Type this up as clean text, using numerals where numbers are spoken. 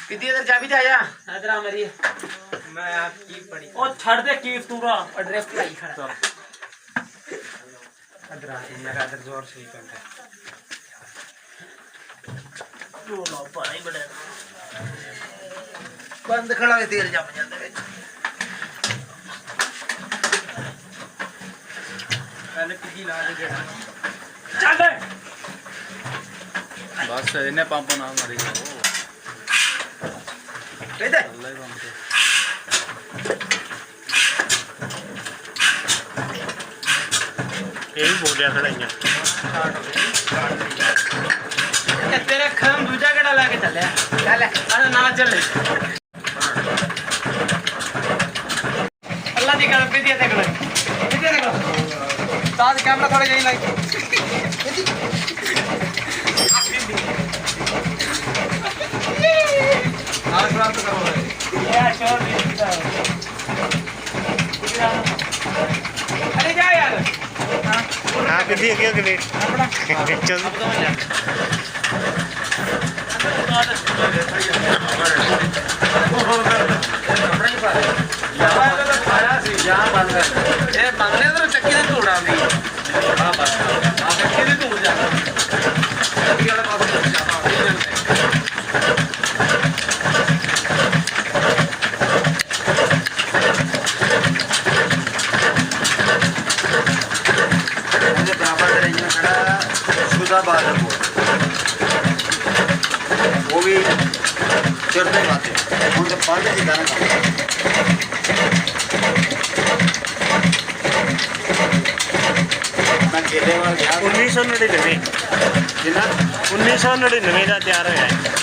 कितनी इधर चाबी दे आया इधर आ मेरी मैं आपकी पड़ी ओ छड़ दे कीफ तूरा और ड्रिफ्ट लाई खड़ा इधर आ मेरा इधर जोर से ही करता है लो लो पानी बड़ा बंद खड़ा है तेल जम जाते ਵਿੱਚ पहले पिगी ला के गेड़ा चल बस इन्हें पंप ना मारी इधर अल्लाह ही पंप ये भी बोलिया खड़ाइयां तेरे खम दूजा केड़ा लाके चले चल अरे ना चले अल्लाह दी कर पीती देख लो ताज कैमरा थोड़ा यही लाइक आज रात को करो यार शोर नहीं अरे जा यार हाँ कितनी है कि चल वो भी चढ़ते खाते उनके पानी से गाना खाते मैं केले वाल गया 1999 जिन्ना 1999 ਦਾ ਤਿਆਰ ਹੋਇਆ ਹੈ